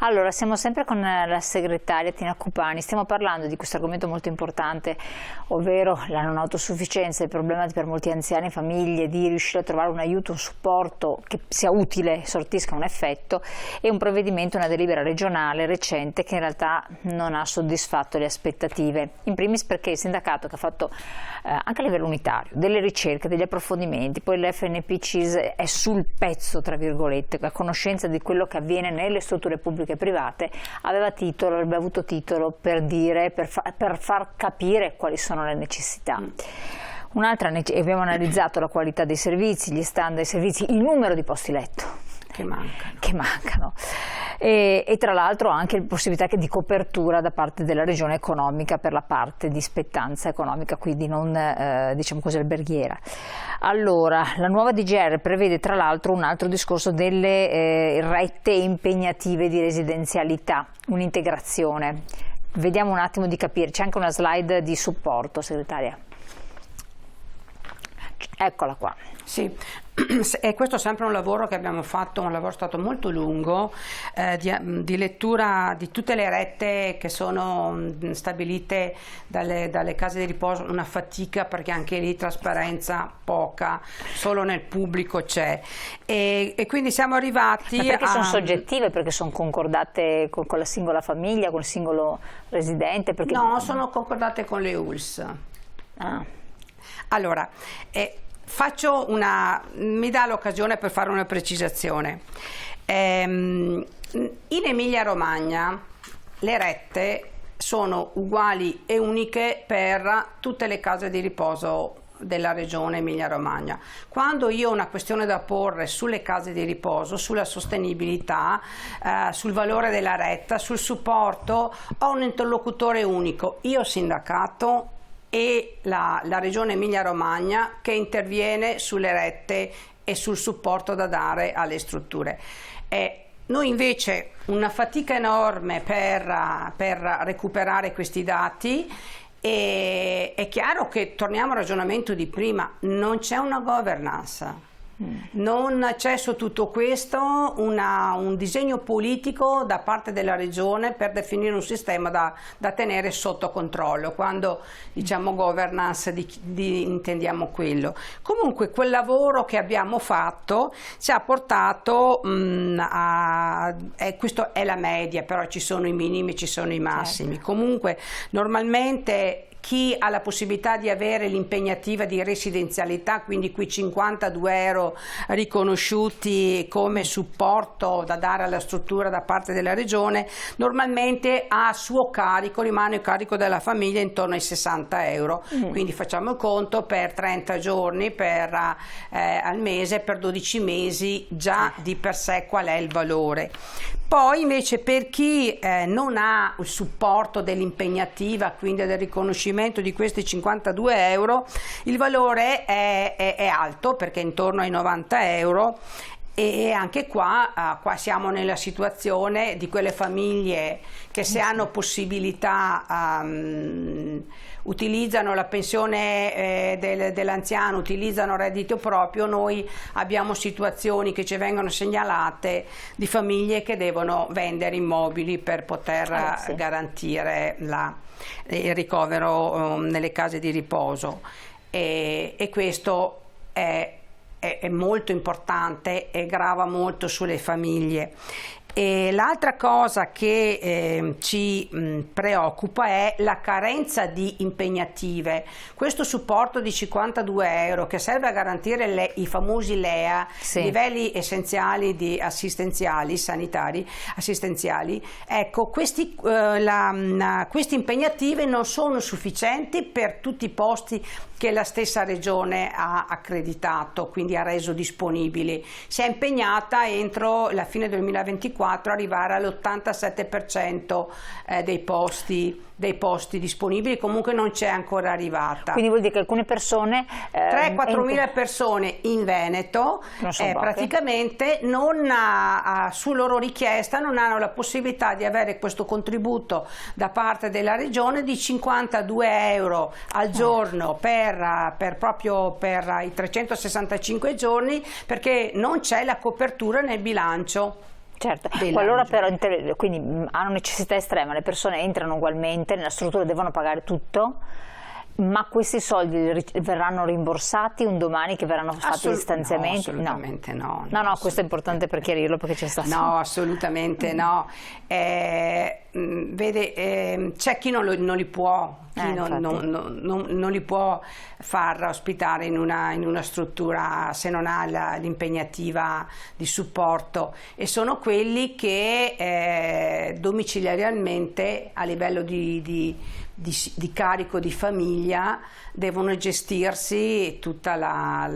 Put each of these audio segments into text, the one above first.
Allora, siamo sempre con la segretaria Tina Cupani, stiamo parlando di questo argomento molto importante, ovvero la non autosufficienza, il problema per molti anziani e famiglie di riuscire a trovare un aiuto, un supporto che sia utile, sortisca un effetto, e un provvedimento, una delibera regionale recente che in realtà non ha soddisfatto le aspettative, in primis perché il sindacato, che ha fatto anche a livello unitario delle ricerche, degli approfondimenti, poi l'FNP-CIS è sul pezzo, tra virgolette, a conoscenza di quello che avviene nelle strutture pubbliche e private, avrebbe avuto titolo per dire, per far capire quali sono le necessità. Un'altra, abbiamo analizzato la qualità dei servizi, gli standard dei servizi, il numero di posti letto che mancano. E tra l'altro anche la possibilità di copertura da parte della regione economica per la parte di spettanza economica, quindi non diciamo così alberghiera. Allora, la nuova DGR prevede tra l'altro un altro discorso delle rette impegnative di residenzialità, un'integrazione. Vediamo un attimo di capire, c'è anche una slide di supporto, segretaria. Eccola qua. Sì, e questo è sempre un lavoro che abbiamo fatto, un lavoro stato molto lungo, di lettura di tutte le rette che sono stabilite dalle case di riposo, una fatica perché anche lì trasparenza poca, solo nel pubblico c'è. E quindi siamo arrivati Ma perché sono soggettive? Perché sono concordate con la singola famiglia, con il singolo residente? Perché... No, sono concordate con le ULSS. Ah. Allora, mi dà l'occasione per fare una precisazione. In Emilia-Romagna le rette sono uguali e uniche per tutte le case di riposo della regione Emilia-Romagna. Quando io ho una questione da porre sulle case di riposo, sulla sostenibilità, sul valore della retta, sul supporto, ho un interlocutore unico, io sindacato e la regione Emilia-Romagna, che interviene sulle rette e sul supporto da dare alle strutture. Noi invece una fatica enorme per recuperare questi dati. E è chiaro che torniamo al ragionamento di prima, non c'è una governance. Non c'è su tutto questo un disegno politico da parte della regione per definire un sistema da tenere sotto controllo. Quando diciamo governance intendiamo quello. Comunque quel lavoro che abbiamo fatto ci ha portato questo è la media, però ci sono i minimi, ci sono i massimi. Certo. Comunque normalmente chi ha la possibilità di avere l'impegnativa di residenzialità, quindi quei 52 euro riconosciuti come supporto da dare alla struttura da parte della regione, normalmente a suo carico, rimane a carico della famiglia intorno ai 60 euro. Quindi facciamo il conto per 30 giorni al mese, per 12 mesi già di per sé qual è il valore. Poi invece per chi non ha il supporto dell'impegnativa, quindi del riconoscimento di questi 52 euro, il valore è alto perché è intorno ai 90 euro. E anche qua siamo nella situazione di quelle famiglie che se hanno possibilità utilizzano la pensione dell'anziano, utilizzano reddito proprio. Noi abbiamo situazioni che ci vengono segnalate di famiglie che devono vendere immobili per poter garantire il ricovero nelle case di riposo, e questo è molto importante e grava molto sulle famiglie. E l'altra cosa che ci preoccupa è la carenza di impegnative. Questo supporto di 52 euro che serve a garantire i famosi LEA, livelli essenziali di sanitari assistenziali, ecco, queste impegnative non sono sufficienti per tutti i posti che la stessa regione ha accreditato, quindi ha reso disponibili. Si è impegnata entro la fine del 2024 arrivare all'87% dei posti disponibili, comunque non c'è ancora arrivata. Quindi vuol dire che alcune persone 3-4 mila persone in Veneto praticamente su loro richiesta non hanno la possibilità di avere questo contributo da parte della regione di 52 euro al giorno proprio per i 365 giorni, perché non c'è la copertura nel bilancio. Certo, qualora però quindi hanno necessità estrema, le persone entrano ugualmente, nella struttura devono pagare tutto, ma questi soldi verranno rimborsati un domani che verranno fatti gli stanziamenti? No, assolutamente no. No, questo è importante per chiarirlo perché c'è stato... No, assolutamente no. Vede, c'è chi non li può, non li può far ospitare in una struttura se non ha l'impegnativa di supporto, e sono quelli che domiciliariamente a livello di carico di famiglia devono gestirsi tutta la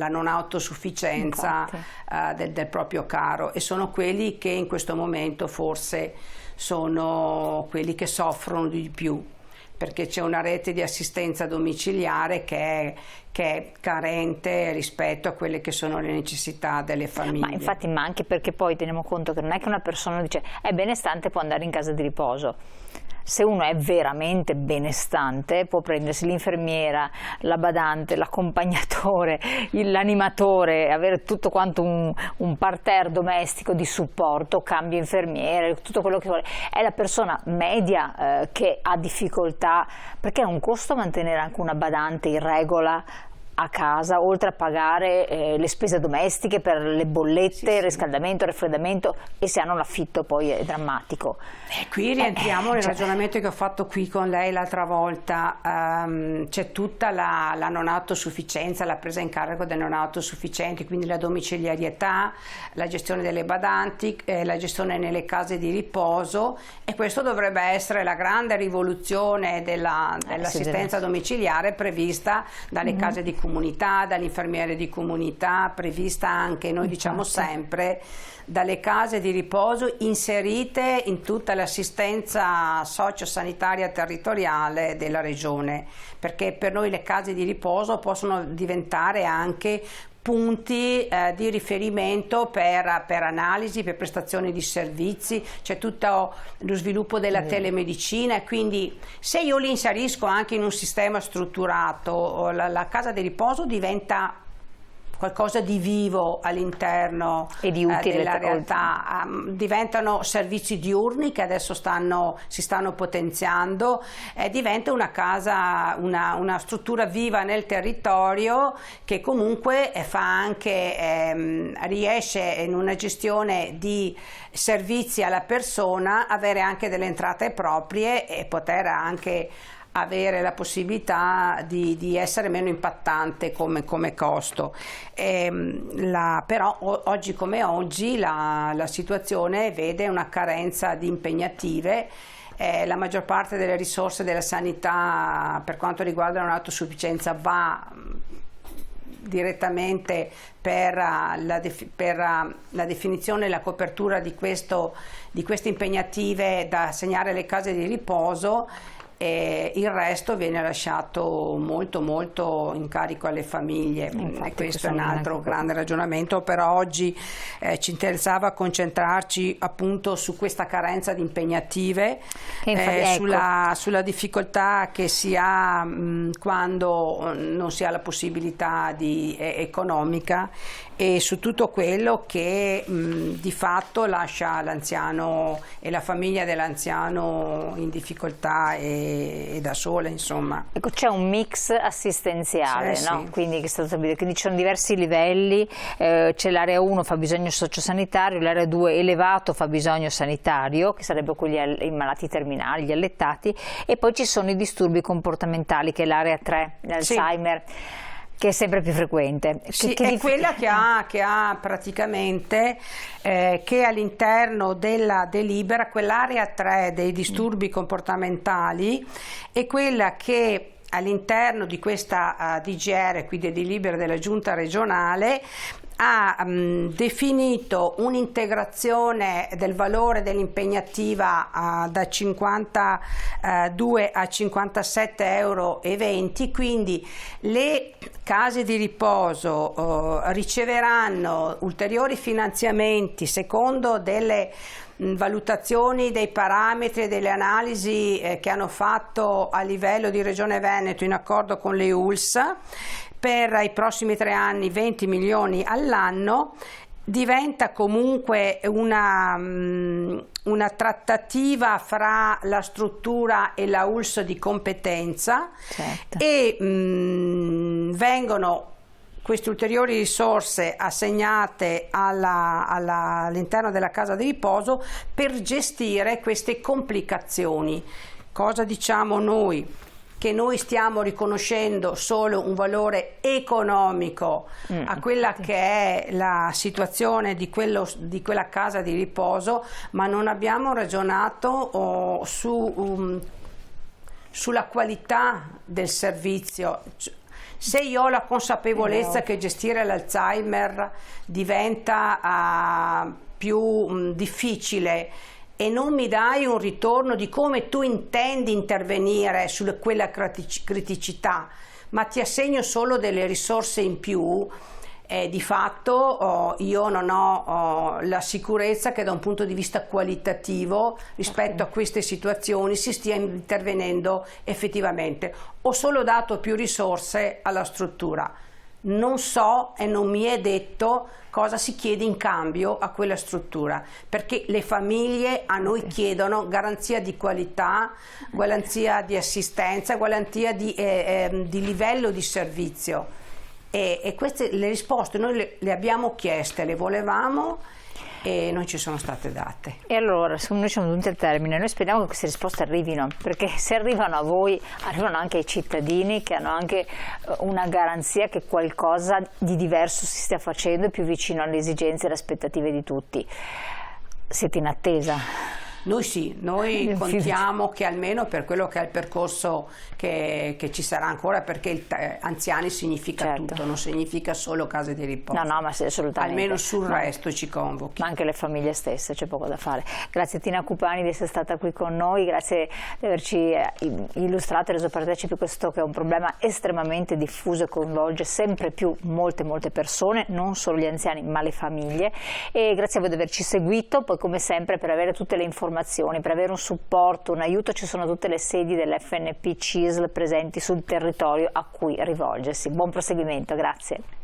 non autosufficienza del proprio caro, e sono quelli che in questo momento forse sono quelli che soffrono di più, perché c'è una rete di assistenza domiciliare che è carente rispetto a quelle che sono le necessità delle famiglie. Ma anche perché poi teniamo conto che non è che una persona dice è benestante, può andare in casa di riposo. Se uno è veramente benestante può prendersi l'infermiera, la badante, l'accompagnatore, l'animatore, avere tutto quanto un parterre domestico di supporto, cambio infermiere, tutto quello che vuole. È la persona media che ha difficoltà, perché è un costo mantenere anche una badante in regola a casa, oltre a pagare le spese domestiche per le bollette, il riscaldamento, il raffreddamento, e se hanno l'affitto poi è drammatico. Qui rientriamo nel ragionamento che ho fatto qui con lei l'altra volta. C'è tutta la non autosufficienza, la presa in carico del non autosufficiente, quindi la domiciliarietà, la gestione delle badanti, la gestione nelle case di riposo, e questo dovrebbe essere la grande rivoluzione dell'assistenza domiciliare prevista dalle case di comunità, dagli infermieri di comunità, prevista anche, noi diciamo sempre, dalle case di riposo inserite in tutta l'assistenza sociosanitaria territoriale della regione, perché per noi le case di riposo possono diventare anche punti di riferimento per analisi, per prestazione di servizi. C'è tutto lo sviluppo della telemedicina, e quindi se io li inserisco anche in un sistema strutturato, la casa di riposo diventa qualcosa di vivo all'interno della realtà. Diventano servizi diurni che adesso si stanno potenziando, diventa una casa, una struttura viva nel territorio, che comunque fa anche, riesce in una gestione di servizi alla persona avere anche delle entrate proprie e poter anche avere la possibilità di essere meno impattante come costo. Però oggi come oggi la situazione vede una carenza di impegnative. La maggior parte delle risorse della sanità per quanto riguarda l'autosufficienza va direttamente per la definizione e la copertura di queste impegnative da assegnare alle case di riposo. Il resto viene lasciato molto in carico alle famiglie. Infatti, questo è un altro grande ragionamento, però oggi ci interessava concentrarci appunto su questa carenza di impegnative, sulla difficoltà che si ha quando non si ha la possibilità economica, e su tutto quello che di fatto lascia l'anziano e la famiglia dell'anziano in difficoltà e da sola, insomma. Ecco, c'è un mix assistenziale, no? Sì. Quindi che è stato stabilito, quindi ci sono diversi livelli, c'è l'area 1 fabbisogno sociosanitario, l'area 2 elevato fabbisogno sanitario, che sarebbero quelli i malati terminali, gli allettati, e poi ci sono i disturbi comportamentali, che è l'area 3, l'Alzheimer. Sì. Che è sempre più frequente. Sì, è quella che ha praticamente, che all'interno della delibera, quell'area 3 dei disturbi comportamentali, è quella che all'interno di questa DGR, quindi delibera della Giunta regionale, ha definito un'integrazione del valore dell'impegnativa da 52 a 57,20 euro, quindi le case di riposo riceveranno ulteriori finanziamenti secondo delle valutazioni dei parametri e delle analisi che hanno fatto a livello di Regione Veneto in accordo con le ULSS. Per i prossimi 3 anni 20 milioni all'anno, diventa comunque una trattativa fra la struttura e la ULSS di competenza, certo. E vengono queste ulteriori risorse assegnate all'interno della casa di riposo per gestire queste complicazioni. Cosa diciamo noi? Che noi stiamo riconoscendo solo un valore economico a quella che è la situazione di quella casa di riposo, ma non abbiamo ragionato sulla qualità del servizio. Se io ho la consapevolezza che gestire l'Alzheimer diventa più difficile e non mi dai un ritorno di come tu intendi intervenire su quella criticità, ma ti assegno solo delle risorse in più, di fatto io non ho la sicurezza che da un punto di vista qualitativo rispetto a queste situazioni si stia intervenendo effettivamente. Ho solo dato più risorse alla struttura. Non so e non mi è detto cosa si chiede in cambio a quella struttura, perché le famiglie a noi chiedono garanzia di qualità, garanzia di assistenza, garanzia di livello di servizio. E queste le risposte noi le abbiamo chieste, le volevamo e non ci sono state date. E allora, noi siamo giunti al termine, noi speriamo che queste risposte arrivino, perché se arrivano a voi, arrivano anche ai cittadini che hanno anche una garanzia che qualcosa di diverso si stia facendo, più vicino alle esigenze e alle aspettative di tutti. Siete in attesa? Noi sì, noi contiamo che almeno per quello che è il percorso che ci sarà ancora, perché anziani significa certo. tutto, non significa solo case di riposo. No, ma assolutamente. Almeno sul resto ci convochi. Ma anche le famiglie stesse, c'è poco da fare. Grazie Tina Cupani di essere stata qui con noi, grazie di averci illustrato e reso partecipi questo che è un problema estremamente diffuso e coinvolge sempre più molte persone, non solo gli anziani ma le famiglie, e grazie a voi di averci seguito. Poi come sempre, per avere tutte le informazioni, per avere un supporto, un aiuto, ci sono tutte le sedi dell'FNP CISL presenti sul territorio a cui rivolgersi. Buon proseguimento, grazie.